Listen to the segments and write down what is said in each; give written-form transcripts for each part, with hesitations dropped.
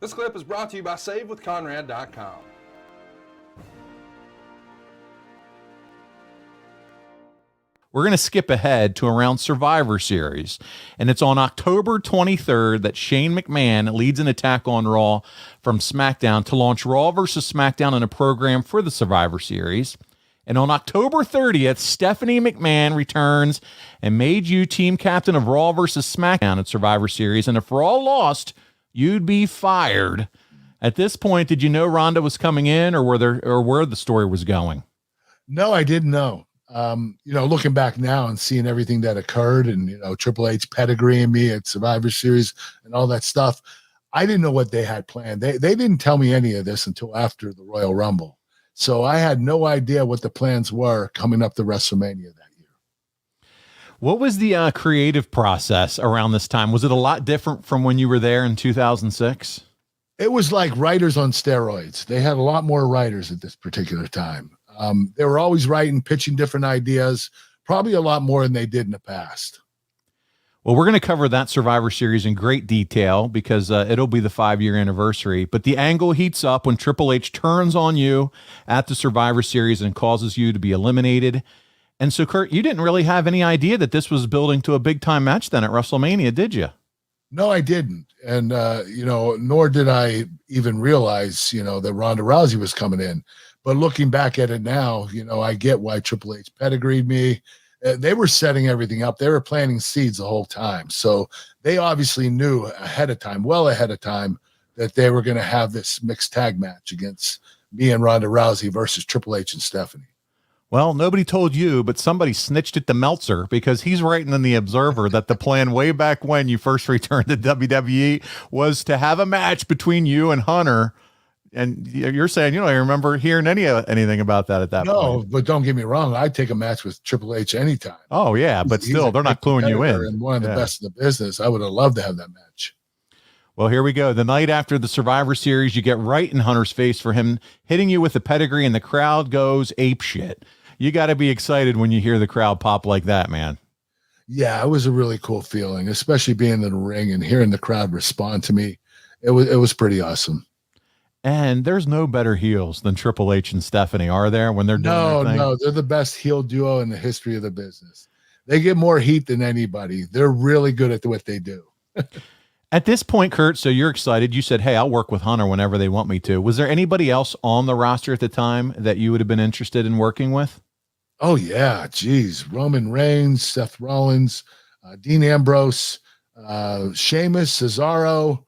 This clip is brought to you by SaveWithConrad.com. We're going to skip ahead to around Survivor Series, and it's on October 23rd that Shane McMahon leads an attack on Raw from SmackDown to launch Raw versus SmackDown in a program for the Survivor Series. And on October 30th, Stephanie McMahon returns and made you team captain of Raw versus SmackDown at Survivor Series. And if Raw lost, you'd be fired. At this point, did you know Ronda was coming in, or where the story was going? No, I didn't know. Looking back now and seeing everything that occurred and, Triple H pedigreeing me at Survivor Series and all that stuff, I didn't know what they had planned. They didn't tell me any of this until after the Royal Rumble. So I had no idea what the plans were coming up to WrestleMania that year. What was the creative process around this time? Was it a lot different from when you were there in 2006? It was like writers on steroids. They had a lot more writers at this particular time. They were always writing, pitching different ideas, probably a lot more than they did in the past. Well, we're going to cover that Survivor Series in great detail because it'll be the 5-year anniversary. But the angle heats up when Triple H turns on you at the Survivor Series and causes you to be eliminated. And so, Kurt, you didn't really have any idea that this was building to a big-time match then at WrestleMania, did you? No, I didn't. And, nor did I even realize, that Ronda Rousey was coming in. But looking back at it now, I get why Triple H pedigreed me. They were setting everything up. They were planting seeds the whole time. So they obviously knew well ahead of time, that they were going to have this mixed tag match against me and Ronda Rousey versus Triple H and Stephanie. Well, nobody told you, but somebody snitched it to Meltzer because he's writing in the Observer that the plan way back when you first returned to WWE was to have a match between you and Hunter. And you're saying you don't even remember hearing anything about that at that point. No, but don't get me wrong. I'd take a match with Triple H anytime. Oh, yeah, but still, they're not cluing you in. And one of the best in the business. I would have loved to have that match. Well, here we go. The night after the Survivor Series, you get right in Hunter's face for him hitting you with the pedigree, and the crowd goes apeshit. You got to be excited when you hear the crowd pop like that, man. Yeah, it was a really cool feeling, especially being in the ring and hearing the crowd respond to me. It was pretty awesome. And there's no better heels than Triple H and Stephanie, are there, when they're doing their thing? No, they're the best heel duo in the history of the business. They get more heat than anybody. They're really good at what they do. At this point, Kurt, so you're excited. You said, hey, I'll work with Hunter whenever they want me to. Was there anybody else on the roster at the time that you would have been interested in working with? Oh, yeah. Geez. Roman Reigns, Seth Rollins, Dean Ambrose, Sheamus, Cesaro,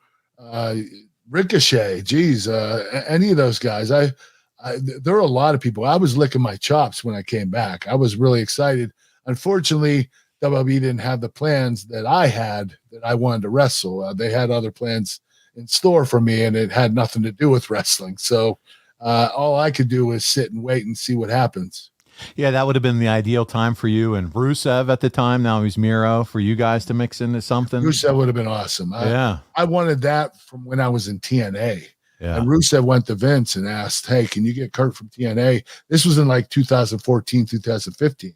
Ricochet, geez, any of those guys. There are a lot of people. I was licking my chops when I came back. I was really excited. Unfortunately, WWE didn't have the plans that I had that I wanted to wrestle. They had other plans in store for me, and it had nothing to do with wrestling. So all I could do was sit and wait and see what happens. Yeah, that would have been the ideal time for you and Rusev at the time. Now he's Miro, for you guys to mix into something. Rusev would have been awesome. I wanted that from when I was in TNA. Yeah. And Rusev went to Vince and asked, hey, can you get Kurt from TNA? This was in like 2014, 2015.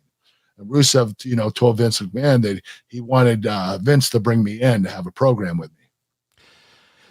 And Rusev, told Vince McMahon that he wanted Vince to bring me in to have a program with me.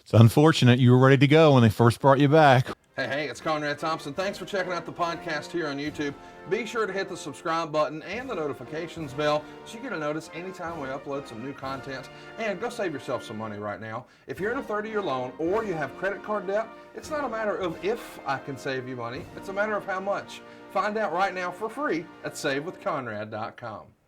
It's unfortunate you were ready to go when they first brought you back. Hey, it's Conrad Thompson. Thanks for checking out the podcast here on YouTube. Be sure to hit the subscribe button and the notifications bell so you get a notice anytime we upload some new content. And go save yourself some money right now. If you're in a 30-year loan or you have credit card debt, it's not a matter of if I can save you money. It's a matter of how much. Find out right now for free at SaveWithConrad.com.